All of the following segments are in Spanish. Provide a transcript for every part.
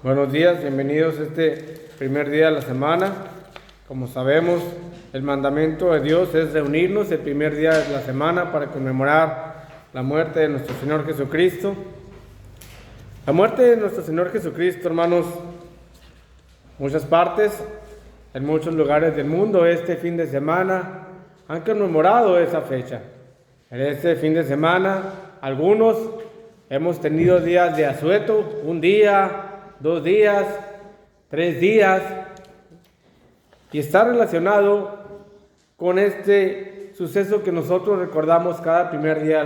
Buenos días, bienvenidos a este primer día de la semana. Como sabemos, el mandamiento de Dios es reunirnos el primer día de la semana para conmemorar la muerte de nuestro Señor Jesucristo. La muerte de nuestro Señor Jesucristo, hermanos, muchas partes, en muchos lugares del mundo, este fin de semana han conmemorado esa fecha. En este fin de semana, algunos hemos tenido días de asueto, un día, 2 días, 3 días, y está relacionado con este suceso que nosotros recordamos cada primer día de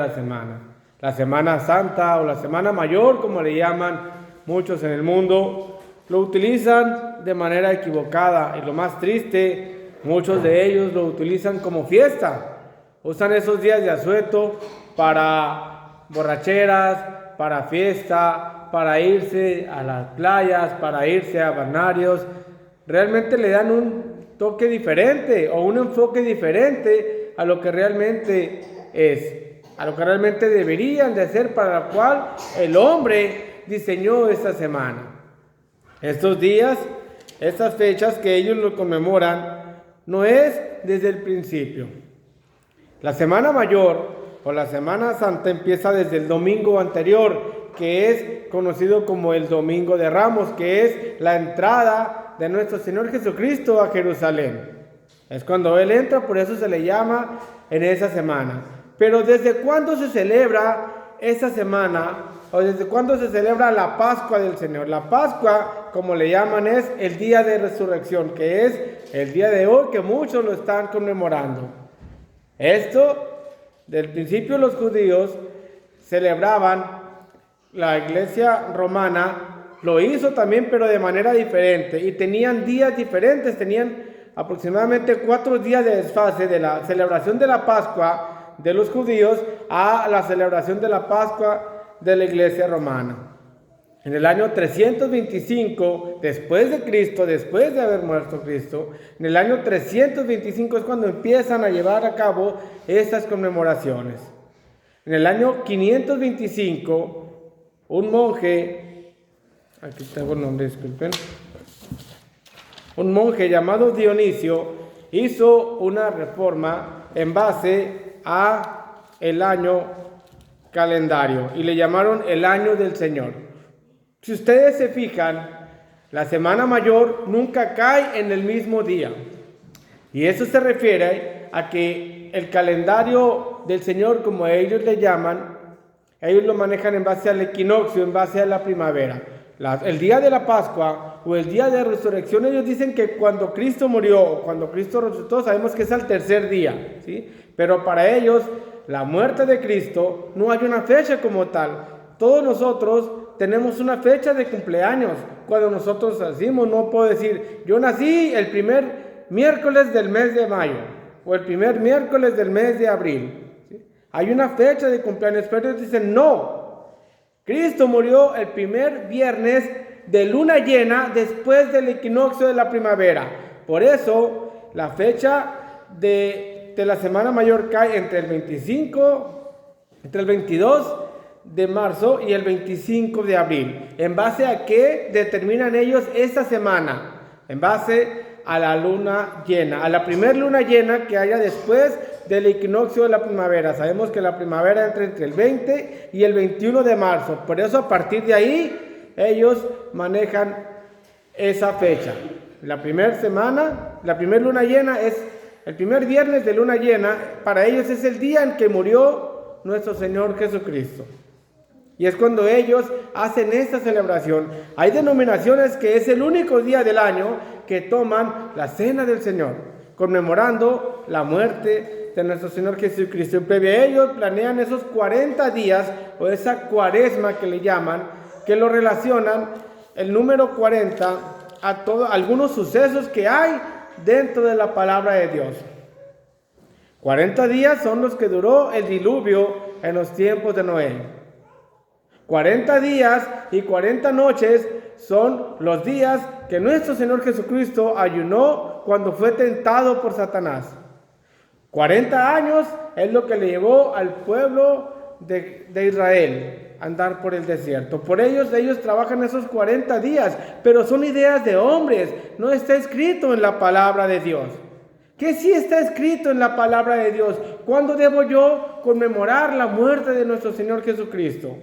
la Semana Santa o la Semana Mayor, como le llaman muchos en el mundo. Lo utilizan de manera equivocada, y lo más triste, muchos de ellos lo utilizan como fiesta. Usan esos días de asueto para borracheras, para fiesta, para irse a las playas, para irse a balnearios. Realmente le dan un toque diferente o un enfoque diferente a lo que realmente es, a lo que realmente deberían de hacer, para la cual el hombre diseñó esta semana. Estos días, estas fechas que ellos lo conmemoran, no es desde el principio. La Semana Mayor o la Semana Santa empieza desde el domingo anterior, que es conocido como el Domingo de Ramos, que es la entrada de nuestro Señor Jesucristo a Jerusalén. Es cuando Él entra, por eso se le llama en esa semana. Pero ¿desde cuándo se celebra esa semana? ¿O desde cuándo se celebra la Pascua del Señor? La Pascua, como le llaman, es el día de resurrección, que es el día de hoy que muchos lo están conmemorando. Esto, del principio los judíos celebraban, la iglesia romana lo hizo también, pero de manera diferente, y tenían días diferentes. Tenían aproximadamente 4 días de desfase de la celebración de la Pascua de los judíos a la celebración de la Pascua de la iglesia romana. En el año 325 después de Cristo, después de haber muerto Cristo, en el año 325 es cuando empiezan a llevar a cabo estas conmemoraciones. En el año 525, un monje, aquí tengo el nombre, disculpen, un monje llamado Dionisio hizo una reforma en base a el año calendario y le llamaron el año del Señor. Si ustedes se fijan, la Semana Mayor nunca cae en el mismo día, y eso se refiere a que el calendario del Señor, como ellos le llaman, ellos lo manejan en base al equinoccio, en base a la primavera. El día de la Pascua o el día de resurrección, ellos dicen que cuando Cristo murió o cuando Cristo resucitó, sabemos que es al tercer día, ¿sí? Pero para ellos, la muerte de Cristo no hay una fecha como tal. Todos nosotros tenemos una fecha de cumpleaños. Cuando nosotros nacimos, no puedo decir, yo nací el primer miércoles del mes de mayo o el primer miércoles del mes de abril. Hay una fecha de cumpleaños, pero ellos dicen no. Cristo murió el primer viernes de luna llena después del equinoccio de la primavera. Por eso la fecha de la Semana Mayor cae entre el 22 de marzo y el 25 de abril. ¿En base a qué determinan ellos esta semana? En base a la luna llena, a la primer luna llena que haya después del equinoccio de la primavera. Sabemos que la primavera entra entre el 20 y el 21 de marzo. Por eso, a partir de ahí, ellos manejan esa fecha. La primera semana, la primera luna llena es el primer viernes de luna llena. Para ellos es el día en que murió nuestro Señor Jesucristo. Y es cuando ellos hacen esta celebración. Hay denominaciones que es el único día del año que toman la cena del Señor, conmemorando la muerte de nuestro Señor Jesucristo. Y previo a ellos planean esos 40 días o esa cuaresma que le llaman, que lo relacionan el número 40 a algunos sucesos que hay dentro de la palabra de Dios. 40 días son los que duró el diluvio en los tiempos de Noé. 40 días y 40 noches son los días que nuestro Señor Jesucristo ayunó cuando fue tentado por Satanás. 40 años es lo que le llevó al pueblo de Israel andar por el desierto. Por ellos trabajan esos 40 días, pero son ideas de hombres, no está escrito en la palabra de Dios. ¿Qué sí está escrito en la palabra de Dios? ¿Cuándo debo yo conmemorar la muerte de nuestro Señor Jesucristo?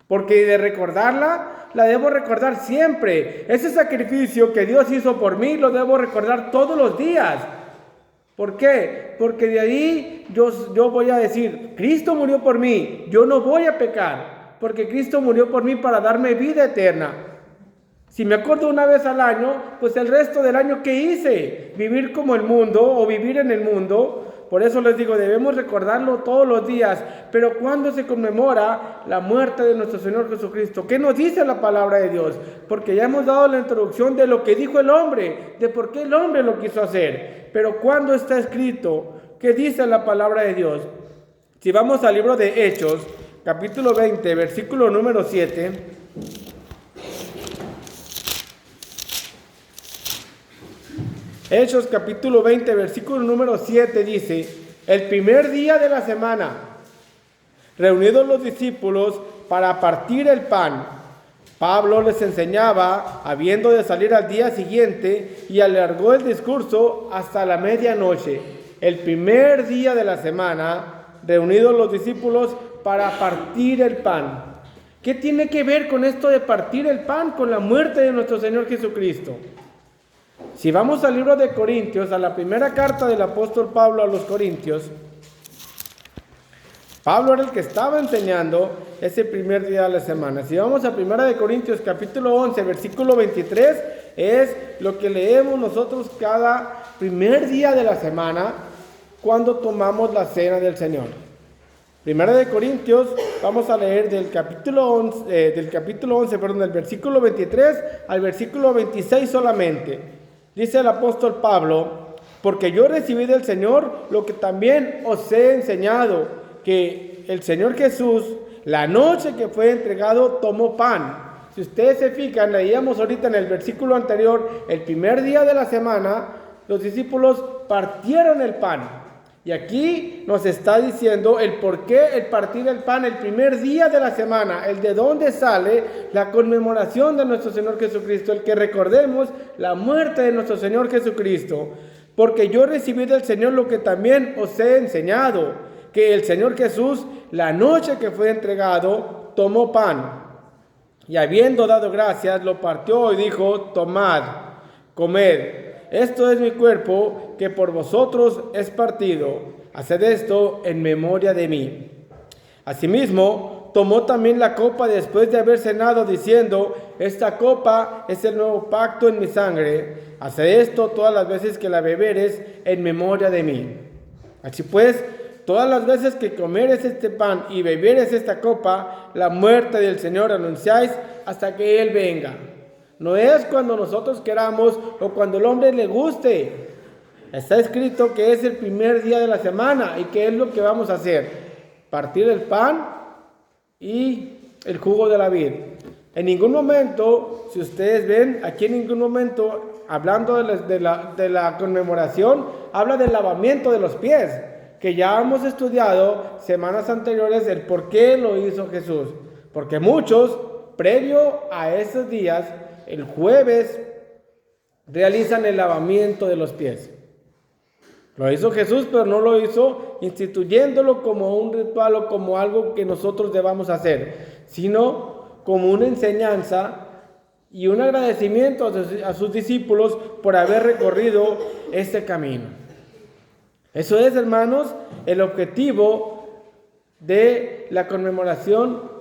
Porque de recordarla, la debo recordar siempre. Ese sacrificio que Dios hizo por mí, lo debo recordar todos los días. ¿Por qué? Porque de ahí yo voy a decir, Cristo murió por mí, yo no voy a pecar, porque Cristo murió por mí para darme vida eterna. Si me acuerdo una vez al año, pues el resto del año, ¿qué hice? Vivir como el mundo o vivir en el mundo. Por eso les digo, debemos recordarlo todos los días. Pero ¿cuándo se conmemora la muerte de nuestro Señor Jesucristo? ¿Qué nos dice la palabra de Dios? Porque ya hemos dado la introducción de lo que dijo el hombre, de por qué el hombre lo quiso hacer. Pero ¿cuándo está escrito? ¿Qué dice la palabra de Dios? Si vamos al libro de Hechos, capítulo 20, versículo número 7... Hechos capítulo 20, versículo número 7 dice, el primer día de la semana, reunidos los discípulos para partir el pan, Pablo les enseñaba, habiendo de salir al día siguiente, y alargó el discurso hasta la medianoche. El primer día de la semana, reunidos los discípulos para partir el pan. ¿Qué tiene que ver con esto de partir el pan? Con la muerte de nuestro Señor Jesucristo. Si vamos al libro de Corintios, a la primera carta del apóstol Pablo a los Corintios, Pablo era el que estaba enseñando ese primer día de la semana. Si vamos a primera de Corintios, capítulo 11, versículo 23, es lo que leemos nosotros cada primer día de la semana cuando tomamos la cena del Señor. Primera de Corintios, vamos a leer del capítulo 11, del versículo 23 al versículo 26 solamente. Dice el apóstol Pablo, porque yo recibí del Señor lo que también os he enseñado, que el Señor Jesús, la noche que fue entregado, tomó pan. Si ustedes se fijan, leíamos ahorita en el versículo anterior, el primer día de la semana, los discípulos partieron el pan. Y aquí nos está diciendo el por qué el partir el pan el primer día de la semana, el de dónde sale la conmemoración de nuestro Señor Jesucristo, el que recordemos la muerte de nuestro Señor Jesucristo. Porque yo recibí del Señor lo que también os he enseñado, que el Señor Jesús, la noche que fue entregado, tomó pan. Y habiendo dado gracias, lo partió y dijo, tomad, comed. Esto es mi cuerpo, que por vosotros es partido. Haced esto en memoria de mí. Asimismo, tomó también la copa después de haber cenado, diciendo, esta copa es el nuevo pacto en mi sangre. Haced esto todas las veces que la beberes en memoria de mí. Así pues, todas las veces que comeres este pan y beberes esta copa, la muerte del Señor anunciáis hasta que Él venga. No es cuando nosotros queramos o cuando el hombre le guste. Está escrito que es el primer día de la semana. ¿Y qué es lo que vamos a hacer? Partir el pan y el jugo de la vid. En ningún momento, si ustedes ven, aquí en ningún momento, hablando de la conmemoración, habla del lavamiento de los pies, que ya hemos estudiado semanas anteriores el por qué lo hizo Jesús. Porque muchos, previo a esos días, el jueves realizan el lavamiento de los pies. Lo hizo Jesús, pero no lo hizo instituyéndolo como un ritual o como algo que nosotros debamos hacer, sino como una enseñanza y un agradecimiento a sus discípulos por haber recorrido este camino. Eso es, hermanos, el objetivo de la conmemoración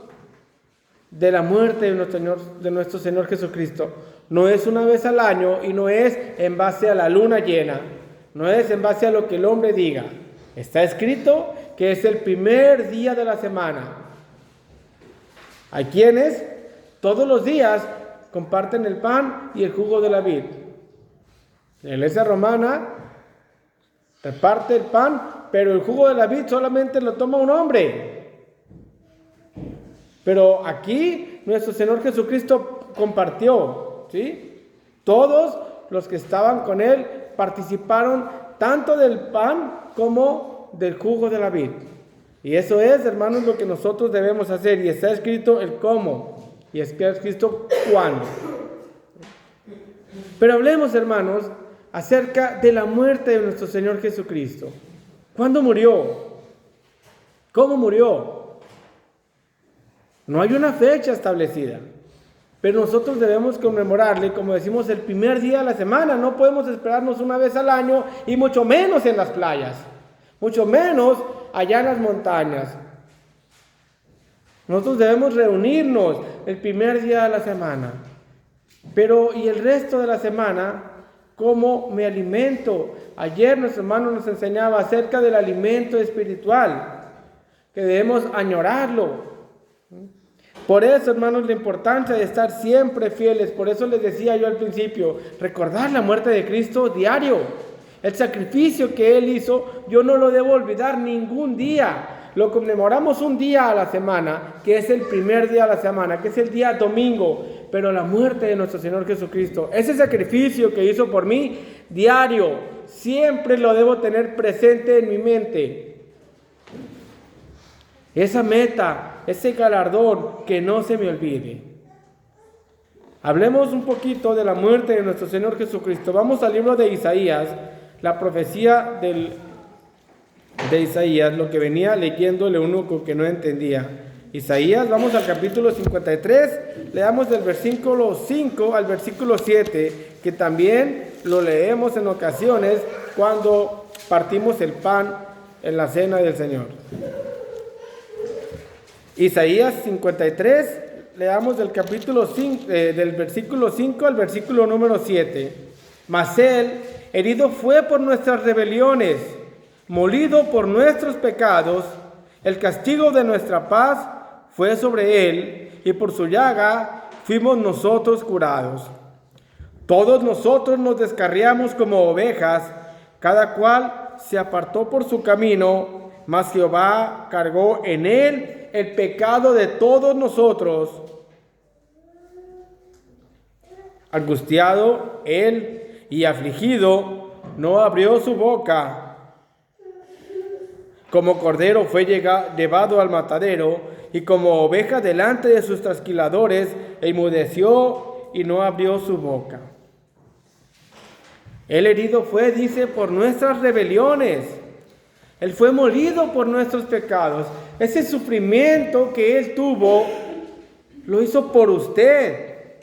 de la muerte de nuestro Señor Jesucristo. No es una vez al año y no es en base a la luna llena, no es en base a lo que el hombre diga. Está escrito que es el primer día de la semana. Hay quienes todos los días comparten el pan y el jugo de la vid. La Iglesia romana reparte el pan, pero el jugo de la vid solamente lo toma un hombre. Pero aquí nuestro Señor Jesucristo compartió, ¿sí? Todos los que estaban con Él participaron tanto del pan como del jugo de la vid. Y eso es, hermanos, lo que nosotros debemos hacer. Y está escrito el cómo. Y está escrito cuándo. Pero hablemos, hermanos, acerca de la muerte de nuestro Señor Jesucristo. ¿Cuándo murió? ¿Cómo murió? No hay una fecha establecida. Pero nosotros debemos conmemorarle, como decimos, el primer día de la semana. No podemos esperarnos una vez al año y mucho menos en las playas. Mucho menos allá en las montañas. Nosotros debemos reunirnos el primer día de la semana. Pero, ¿y el resto de la semana? ¿Cómo me alimento? Ayer nuestro hermano nos enseñaba acerca del alimento espiritual, que debemos añorarlo. Por eso, hermanos, la importancia de estar siempre fieles. Por eso les decía yo al principio, recordar la muerte de Cristo diario. El sacrificio que Él hizo, yo no lo debo olvidar ningún día. Lo conmemoramos un día a la semana, que es el primer día de la semana, que es el día domingo. Pero la muerte de nuestro Señor Jesucristo, ese sacrificio que hizo por mí diario, siempre lo debo tener presente en mi mente. Esa meta, ese galardón, que no se me olvide. Hablemos un poquito de la muerte de nuestro Señor Jesucristo. Vamos al libro de Isaías, la profecía de Isaías, lo que venía leyendo el eunuco que no entendía. Isaías, vamos al capítulo 53, leamos del versículo 5 al versículo 7, que también lo leemos en ocasiones cuando partimos el pan en la cena del Señor. Isaías 53, leamos del capítulo 5, del versículo 5 al versículo número 7. Mas Él herido fue por nuestras rebeliones, molido por nuestros pecados, el castigo de nuestra paz fue sobre Él, y por su llaga fuimos nosotros curados. Todos nosotros nos descarriamos como ovejas, cada cual se apartó por su camino, mas Jehová cargó en Él el pecado de todos nosotros. Angustiado Él y afligido, no abrió su boca. Como cordero fue llevado al matadero, y como oveja delante de sus trasquiladores, enmudeció y no abrió su boca. Él herido fue, dice, por nuestras rebeliones. Él fue molido por nuestros pecados. Ese sufrimiento que Él tuvo, lo hizo por usted.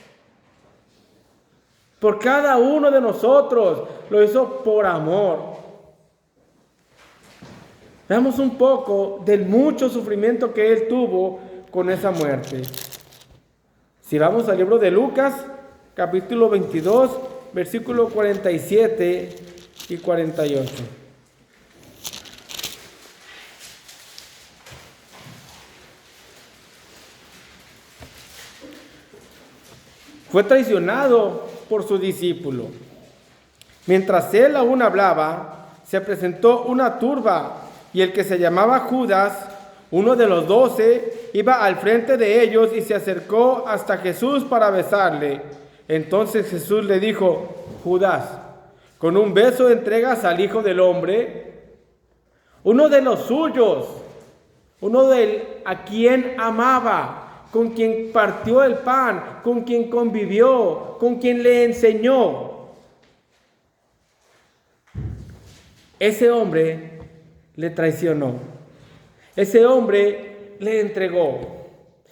Por cada uno de nosotros, lo hizo por amor. Veamos un poco del mucho sufrimiento que Él tuvo con esa muerte. Si vamos al libro de Lucas, capítulo 22, versículo 47 y 48. Fue traicionado por su discípulo. Mientras él aún hablaba, se presentó una turba, y el que se llamaba Judas, uno de los 12, iba al frente de ellos y se acercó hasta Jesús para besarle. Entonces Jesús le dijo: Judas, ¿con un beso entregas al Hijo del Hombre? Uno de los suyos, uno a quien amaba, con quien partió el pan, con quien convivió, con quien le enseñó. Ese hombre le traicionó. Ese hombre le entregó.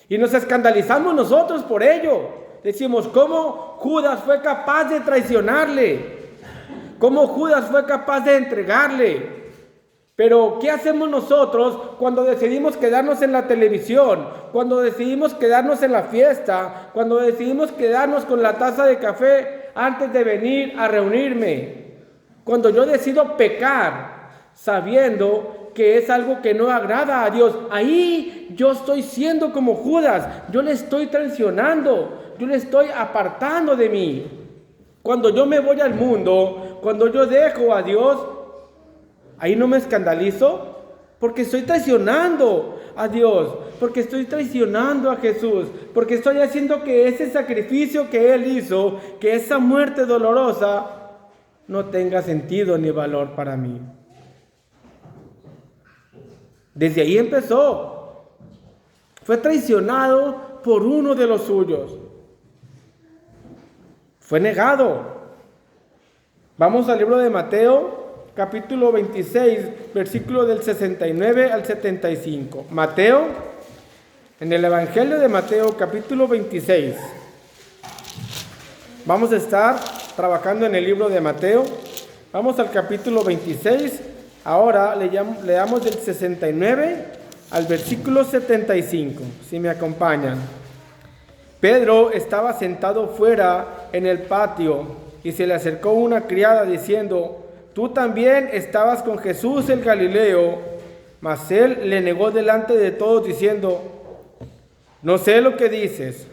Y nos escandalizamos nosotros por ello. Decimos, ¿cómo Judas fue capaz de traicionarle? ¿Cómo Judas fue capaz de entregarle? Pero, ¿qué hacemos nosotros cuando decidimos quedarnos en la televisión? Cuando decidimos quedarnos en la fiesta? Cuando decidimos quedarnos con la taza de café antes de venir a reunirme? Cuando yo decido pecar, sabiendo que es algo que no agrada a Dios, ahí yo estoy siendo como Judas. Yo le estoy traicionando, yo le estoy apartando de mí. Cuando yo me voy al mundo, cuando yo dejo a Dios, ahí no me escandalizo, porque estoy traicionando a Dios, porque estoy traicionando a Jesús, porque estoy haciendo que ese sacrificio que Él hizo, que esa muerte dolorosa, no tenga sentido ni valor para mí. Desde ahí empezó. Fue traicionado por uno de los suyos. Fue negado. Vamos al libro de Mateo, capítulo 26, versículo del 69 al 75. Mateo, en el Evangelio de Mateo, capítulo 26. Vamos a estar trabajando en el libro de Mateo. Vamos al capítulo 26. Ahora leamos del 69 al versículo 75, si me acompañan. Pedro estaba sentado fuera en el patio y se le acercó una criada diciendo: «Tú también estabas con Jesús el Galileo». Mas él le negó delante de todos diciendo: «No sé lo que dices».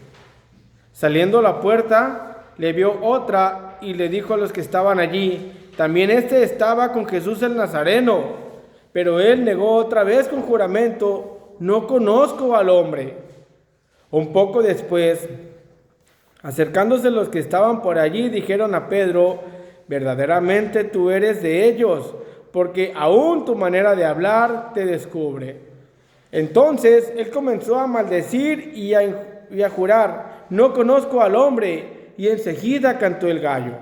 Saliendo a la puerta, le vio otra y le dijo a los que estaban allí: «También este estaba con Jesús el Nazareno». Pero él negó otra vez con juramento: «No conozco al hombre». Un poco después, acercándose los que estaban por allí, dijeron a Pedro: «Verdaderamente tú eres de ellos, porque aún tu manera de hablar te descubre». Entonces él comenzó a maldecir y a jurar: «No conozco al hombre», y enseguida cantó el gallo.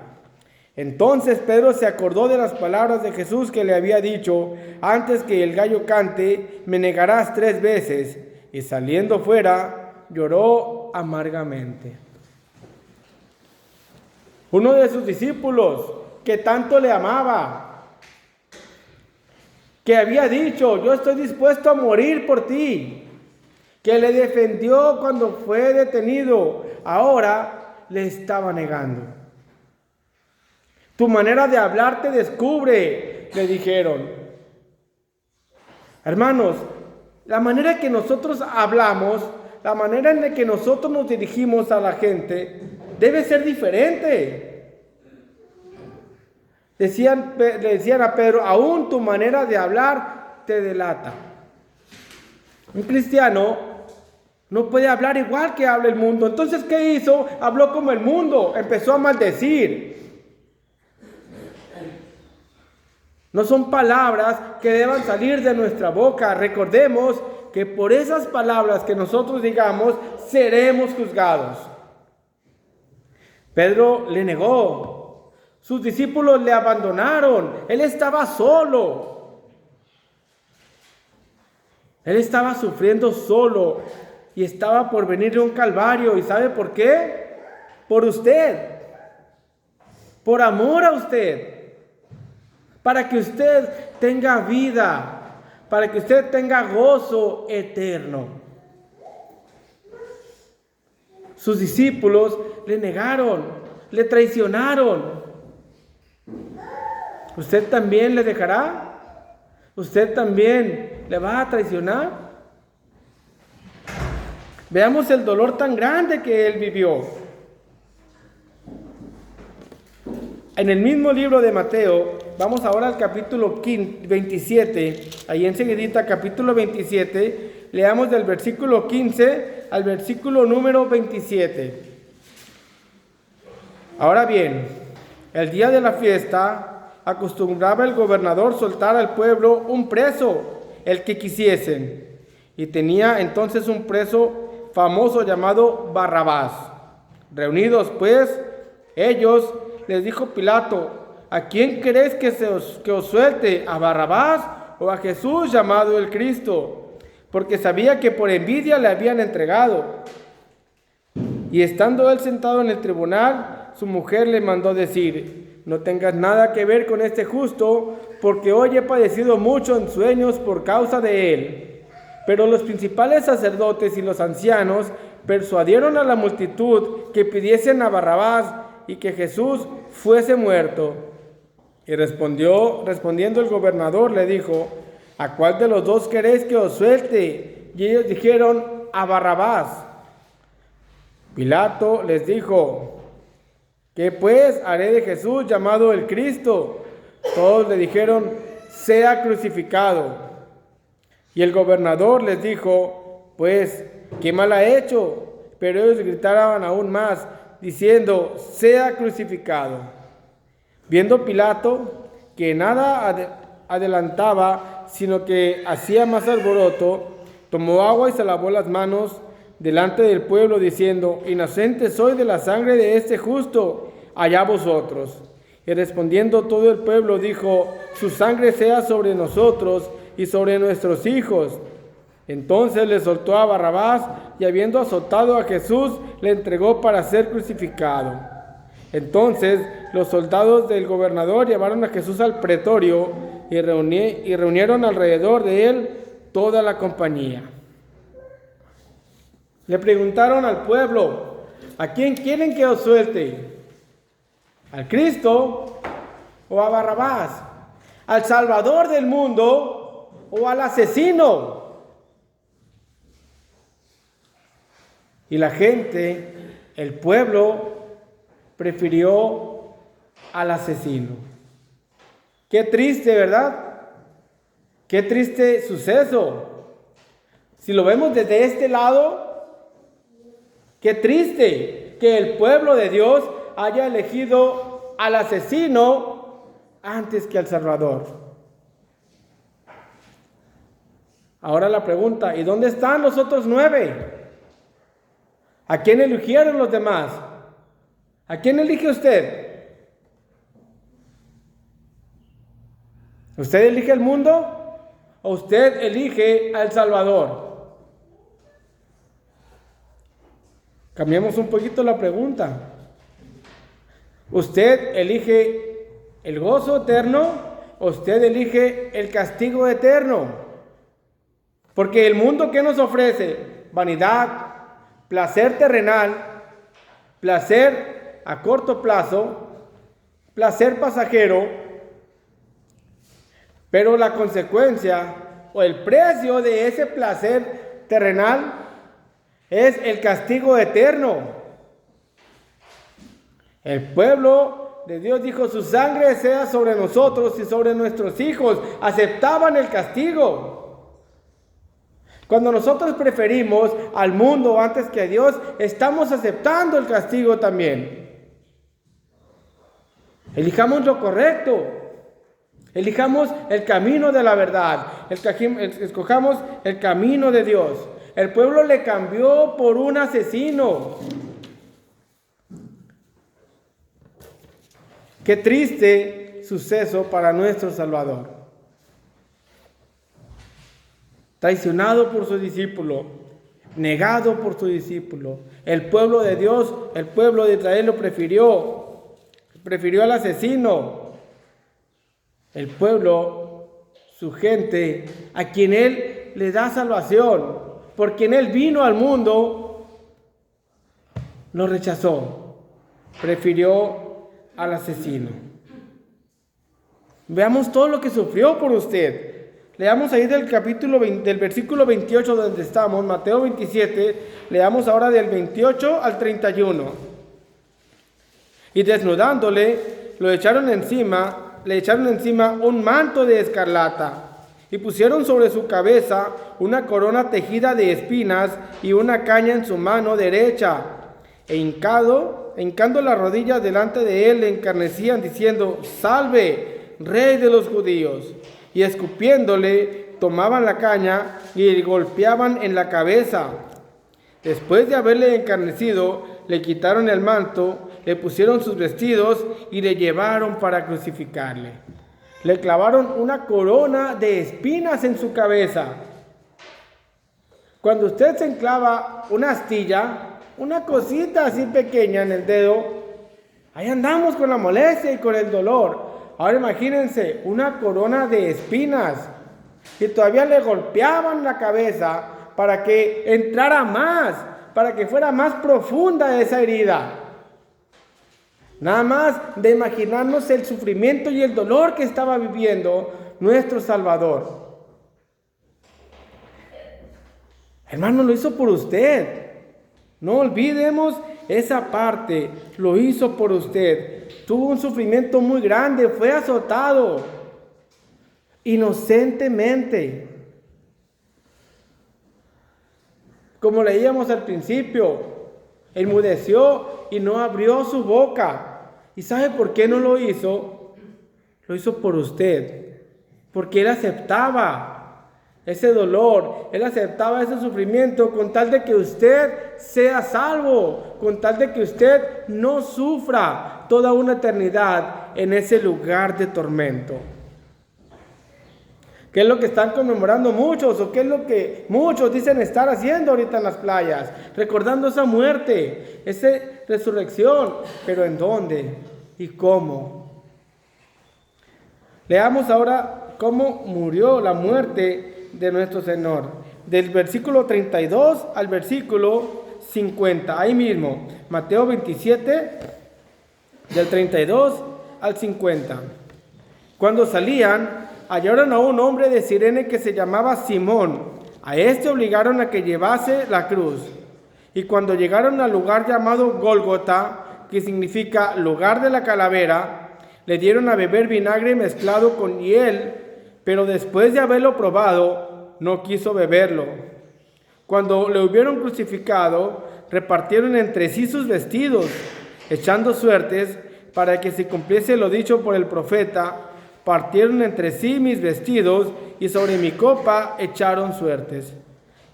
Entonces Pedro se acordó de las palabras de Jesús que le había dicho: «Antes que el gallo cante, me negarás 3 veces». Y saliendo fuera, lloró amargamente. Uno de sus discípulos, que tanto le amaba, que había dicho: «Yo estoy dispuesto a morir por ti», que le defendió cuando fue detenido, ahora le estaba negando. «Tu manera de hablar te descubre», le dijeron. Hermanos, la manera que nosotros hablamos, la manera en la que nosotros nos dirigimos a la gente, debe ser diferente. Le decían a Pedro: «Aún tu manera de hablar te delata». Un cristiano no puede hablar igual que habla el mundo. Entonces, ¿qué hizo? Habló como el mundo, empezó a maldecir. No son palabras que deban salir de nuestra boca. Recordemos que por esas palabras que nosotros digamos, seremos juzgados. Pedro le negó. Sus discípulos le abandonaron. Él estaba solo. Él estaba sufriendo solo y estaba por venirle un calvario. ¿Y sabe por qué? Por usted. Por amor a usted. Para que usted tenga vida, para que usted tenga gozo eterno. Sus discípulos le negaron, le traicionaron. ¿Usted también le dejará? ¿Usted también le va a traicionar? Veamos el dolor tan grande que él vivió. En el mismo libro de Mateo, vamos ahora al capítulo 27, ahí enseguidita, capítulo 27, leamos del versículo 15 al versículo número 27. Ahora bien, el día de la fiesta, acostumbraba el gobernador soltar al pueblo un preso, el que quisiesen, y tenía entonces un preso famoso llamado Barrabás. Reunidos pues ellos, les dijo Pilato: ¿A quién queréis que os suelte? ¿A Barrabás o a Jesús llamado el Cristo? Porque sabía que por envidia le habían entregado. Y estando él sentado en el tribunal, su mujer le mandó decir: no tengas nada que ver con este justo, porque hoy he padecido mucho en sueños por causa de él. Pero los principales sacerdotes y los ancianos persuadieron a la multitud que pidiesen a Barrabás y que Jesús fuese muerto. Y respondiendo el gobernador le dijo: ¿a cuál de los dos queréis que os suelte? Y ellos dijeron: a Barrabás. Pilato les dijo: ¿qué pues haré de Jesús llamado el Cristo? Todos le dijeron: sea crucificado. Y el gobernador les dijo: pues, ¿qué mal ha hecho? Pero ellos gritaban aún más, diciendo: sea crucificado. Viendo Pilato que nada adelantaba, sino que hacía más alboroto, tomó agua y se lavó las manos delante del pueblo, diciendo: inocente soy de la sangre de este justo, allá vosotros. Y respondiendo todo el pueblo dijo: su sangre sea sobre nosotros y sobre nuestros hijos. Entonces le soltó a Barrabás, y habiendo azotado a Jesús, le entregó para ser crucificado. Entonces los soldados del gobernador llevaron a Jesús al pretorio y reunieron alrededor de él toda la compañía. Le preguntaron al pueblo: ¿a quién quieren que os suelte? ¿Al Cristo o a Barrabás? ¿Al Salvador del mundo o al asesino? Y la gente, el pueblo, prefirió al asesino. Qué triste, ¿verdad? Qué triste suceso. Si lo vemos desde este lado, qué triste que el pueblo de Dios haya elegido al asesino antes que al Salvador. Ahora la pregunta: ¿y dónde están los otros 9? ¿A quién eligieron los demás? ¿A quién elige usted? ¿Usted elige el mundo o usted elige al Salvador? Cambiemos un poquito la pregunta. ¿Usted elige el gozo eterno o usted elige el castigo eterno? Porque el mundo, ¿qué nos ofrece? Vanidad, placer terrenal, placer a corto plazo, placer pasajero, pero la consecuencia o el precio de ese placer terrenal es el castigo eterno. El pueblo de Dios dijo: su sangre sea sobre nosotros y sobre nuestros hijos. Aceptaban el castigo. Cuando nosotros preferimos al mundo antes que a Dios, estamos aceptando el castigo también. Elijamos lo correcto. Elijamos el camino de la verdad. Escojamos el camino de Dios. El pueblo le cambió por un asesino. Qué triste suceso para nuestro Salvador. Traicionado por su discípulo, negado por su discípulo. El pueblo de Dios, el pueblo de Israel lo prefirió al asesino. El pueblo, su gente, a quien Él le da salvación, por quien Él vino al mundo, lo rechazó. Prefirió al asesino. Veamos todo lo que sufrió por usted. Leamos ahí del versículo 28 donde estamos, Mateo 27, leamos ahora del 28 al 31. Y desnudándole, le echaron encima un manto de escarlata, y pusieron sobre su cabeza una corona tejida de espinas y una caña en su mano derecha, e hincando las rodillas delante de él, le encarnecían diciendo: salve, Rey de los judíos. Y escupiéndole, tomaban la caña y le golpeaban en la cabeza. Después de haberle encarnecido, le quitaron el manto, le pusieron sus vestidos y le llevaron para crucificarle. Le clavaron una corona de espinas en su cabeza. Cuando usted se enclava una astilla, una cosita así pequeña en el dedo, ahí andamos con la molestia y con el dolor. Ahora imagínense una corona de espinas y todavía le golpeaban la cabeza para que entrara más, para que fuera más profunda esa herida. Nada más de imaginarnos el sufrimiento y el dolor que estaba viviendo nuestro Salvador. Hermano, lo hizo por usted. No olvidemos esa parte. Lo hizo por usted. Tuvo un sufrimiento muy grande. Fue azotado inocentemente. Como leíamos al principio, enmudeció y no abrió su boca. ¿Y sabe por qué no lo hizo? Lo hizo por usted. porque Él aceptaba ese dolor, Él aceptaba ese sufrimiento con tal de que usted sea salvo, con tal de que usted no sufra toda una eternidad en ese lugar de tormento. ¿Qué es lo que están conmemorando muchos? ¿O qué es lo que muchos dicen estar haciendo ahorita en las playas? Recordando esa muerte, esa resurrección. ¿Pero en dónde y cómo? Leamos ahora cómo murió la muerte de nuestro Señor. Del versículo 32 al versículo 50. Ahí mismo. Mateo 27, del 32 al 50. Cuando salían, hallaron a un hombre de Cirene que se llamaba Simón. A este obligaron a que llevase la cruz. Y cuando llegaron al lugar llamado Gólgota, que significa lugar de la calavera, le dieron a beber vinagre mezclado con hiel, pero después de haberlo probado, no quiso beberlo. Cuando le hubieron crucificado, repartieron entre sí sus vestidos, echando suertes para que se cumpliese lo dicho por el profeta: partieron entre sí mis vestidos y sobre mi copa echaron suertes.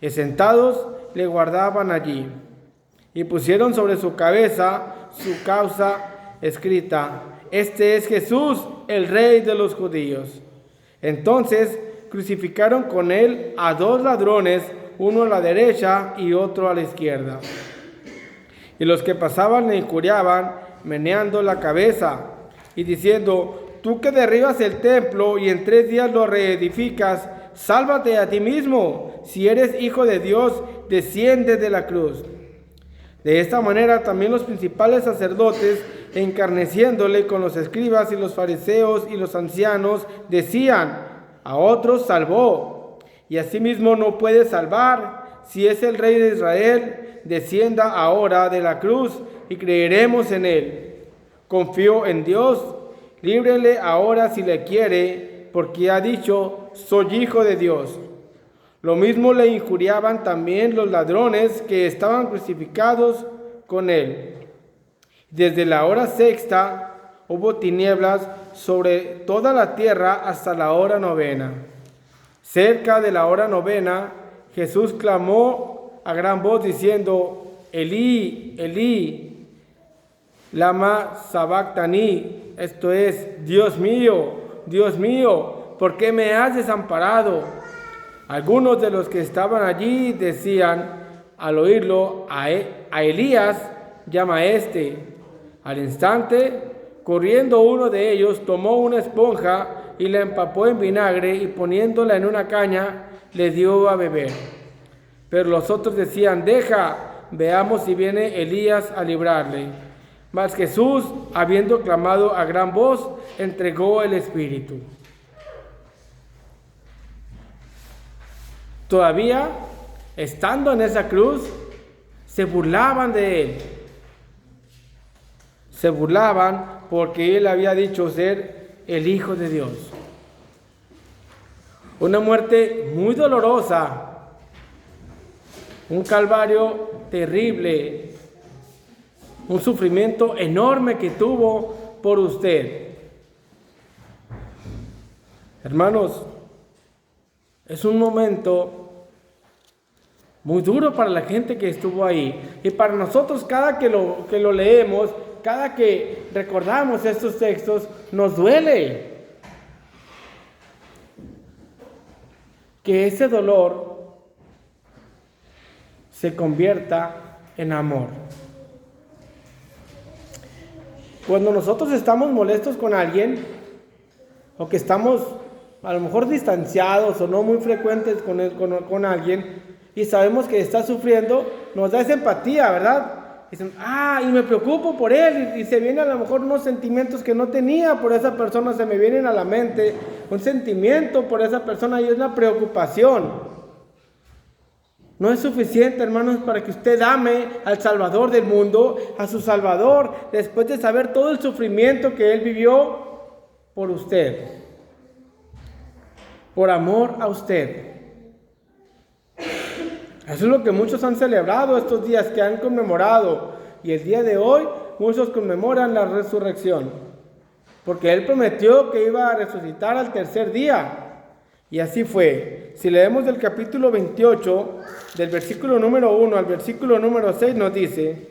Y sentados le guardaban allí. Y pusieron sobre su cabeza su causa escrita: Este es Jesús, el Rey de los judíos. Entonces crucificaron con él a 2 ladrones, uno a la derecha y otro a la izquierda. Y los que pasaban le injuriaban, meneando la cabeza y diciendo: Tú que derribas el templo y en 3 días lo reedificas, sálvate a ti mismo. Si eres hijo de Dios, desciende de la cruz. De esta manera también los principales sacerdotes, encarneciéndole con los escribas y los fariseos y los ancianos, decían: a otros salvó, y asimismo no puede salvar. Si es el Rey de Israel, descienda ahora de la cruz y creeremos en él. Confío en Dios, líbrele ahora si le quiere, porque ha dicho: soy hijo de Dios. Lo mismo le injuriaban también los ladrones que estaban crucificados con él. Desde la hora 6ª hubo tinieblas sobre toda la tierra hasta la hora 9ª. Cerca de la hora 9ª, Jesús clamó a gran voz diciendo: Elí, Elí, lama sabactani. Esto es: Dios mío, ¿por qué me has desamparado? Algunos de los que estaban allí decían al oírlo: a Elías llama a este. Al instante, corriendo uno de ellos, tomó una esponja y la empapó en vinagre y poniéndola en una caña, le dio a beber. Pero los otros decían: deja, veamos si viene Elías a librarle. Mas Jesús, habiendo clamado a gran voz, entregó el espíritu. Todavía, estando en esa cruz, se burlaban de él. Se burlaban porque él había dicho ser el Hijo de Dios. Una muerte muy dolorosa, un calvario terrible, un sufrimiento enorme que tuvo por usted. Hermanos, es un momento muy duro para la gente que estuvo ahí. Y para nosotros, cada que lo leemos, cada que recordamos estos textos, nos duele que ese dolor se convierta en amor. Cuando nosotros estamos molestos con alguien, o que estamos a lo mejor distanciados o no muy frecuentes con alguien, y sabemos que está sufriendo, nos da esa empatía, ¿verdad? Dicen: y me preocupo por él, y se vienen a lo mejor unos sentimientos que no tenía por esa persona, se me vienen a la mente, un sentimiento por esa persona, y es una preocupación. No es suficiente, hermanos, para que usted ame al Salvador del mundo, a su Salvador, después de saber todo el sufrimiento que Él vivió por usted, por amor a usted. Eso es lo que muchos han celebrado estos días, que han conmemorado. Y el día de hoy muchos conmemoran la resurrección, porque Él prometió que iba a resucitar al tercer día. Y así fue. Si leemos del capítulo 28, del versículo número 1 al versículo número 6, nos dice: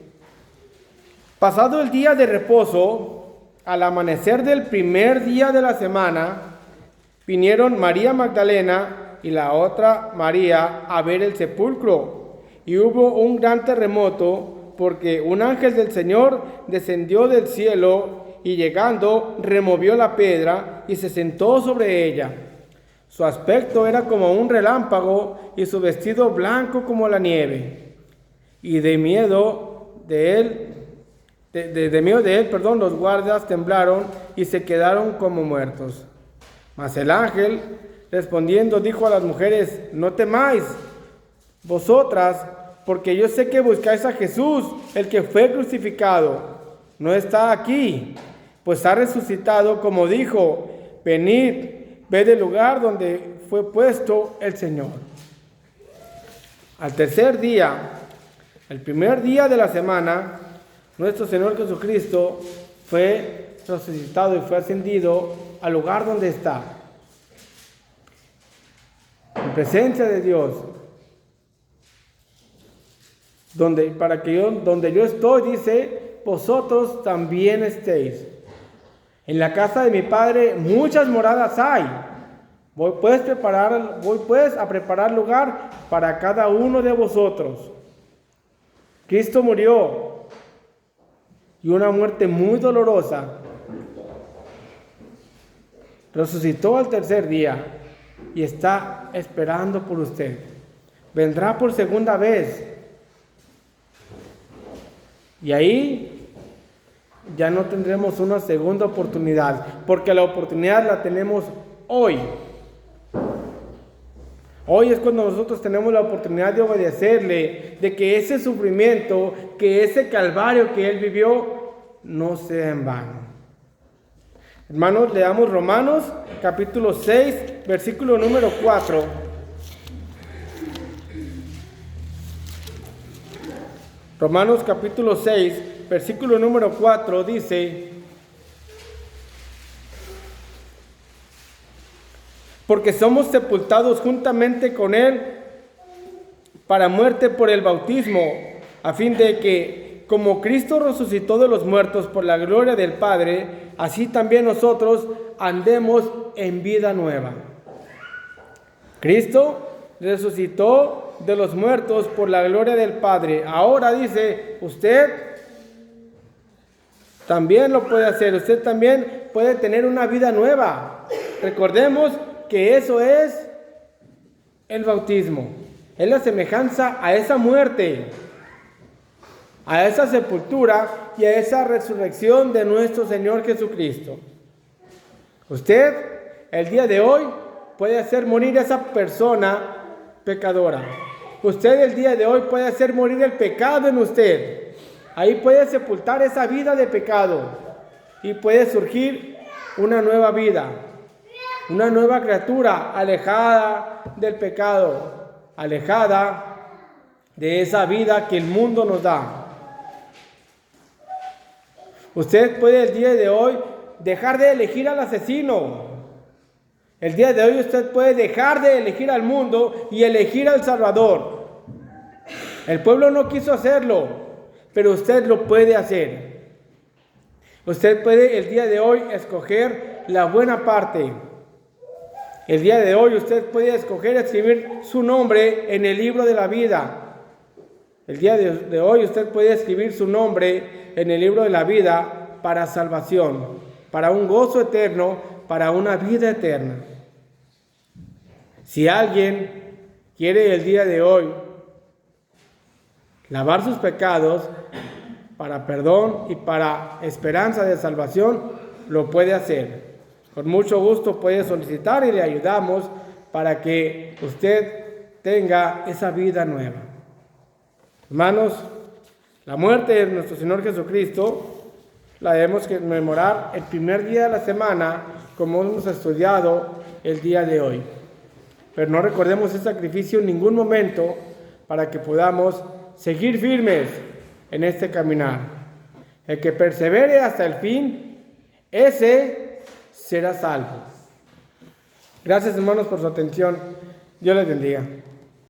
pasado el día de reposo, al amanecer del primer día de la semana, vinieron María Magdalena y la otra María a ver el sepulcro. Y hubo un gran terremoto, porque un ángel del Señor descendió del cielo y llegando removió la piedra y se sentó sobre ella. Su aspecto era como un relámpago y su vestido blanco como la nieve. Y de miedo de él, los guardias temblaron y se quedaron como muertos. Mas el ángel, respondiendo, dijo a las mujeres: no temáis vosotras, porque yo sé que buscáis a Jesús, el que fue crucificado. No está aquí, pues ha resucitado, como dijo. Venid, ved el lugar donde fue puesto el Señor. Al tercer día, el primer día de la semana, nuestro Señor Jesucristo fue resucitado y fue ascendido al lugar donde está, en presencia de Dios, donde yo estoy, dice, vosotros también estéis. En la casa de mi Padre muchas moradas hay. Voy pues a preparar lugar para cada uno de vosotros. Cristo murió, y una muerte muy dolorosa. Resucitó al tercer día y está esperando por usted. Vendrá por segunda vez. Y ahí ya no tendremos una segunda oportunidad, porque la oportunidad la tenemos hoy. Hoy es cuando nosotros tenemos la oportunidad de obedecerle, de que ese sufrimiento, que ese calvario que Él vivió, no sea en vano. Hermanos, leamos Romanos capítulo 6, versículo número 4. Romanos capítulo 6, versículo número 4 dice: porque somos sepultados juntamente con Él para muerte por el bautismo, a fin de que, como Cristo resucitó de los muertos por la gloria del Padre, así también nosotros andemos en vida nueva. Cristo resucitó de los muertos por la gloria del Padre. Ahora dice, usted también lo puede hacer, usted también puede tener una vida nueva. Recordemos que eso es el bautismo, es la semejanza a esa muerte, a esa sepultura y a esa resurrección de nuestro Señor Jesucristo. Usted, el día de hoy, puede hacer morir a esa persona pecadora. Usted el día de hoy puede hacer morir el pecado en usted. Ahí puede sepultar esa vida de pecado y puede surgir una nueva vida, una nueva criatura alejada del pecado, alejada de esa vida que el mundo nos da. Usted puede el día de hoy dejar de elegir al asesino. El día de hoy usted puede dejar de elegir al mundo y elegir al Salvador. El pueblo no quiso hacerlo, pero usted lo puede hacer. Usted puede el día de hoy escoger la buena parte. El día de hoy usted puede escoger escribir su nombre en el libro de la vida. El día de hoy usted puede escribir su nombre en el libro de la vida para salvación, para un gozo eterno, para una vida eterna. Si alguien quiere el día de hoy lavar sus pecados para perdón y para esperanza de salvación, lo puede hacer. Con mucho gusto puede solicitar y le ayudamos para que usted tenga esa vida nueva. Hermanos, la muerte de nuestro Señor Jesucristo la debemos conmemorar el primer día de la semana, como hemos estudiado el día de hoy. Pero no recordemos ese sacrificio en ningún momento para que podamos seguir firmes en este caminar. El que persevere hasta el fin, ese será salvo. Gracias, hermanos, por su atención. Dios les bendiga.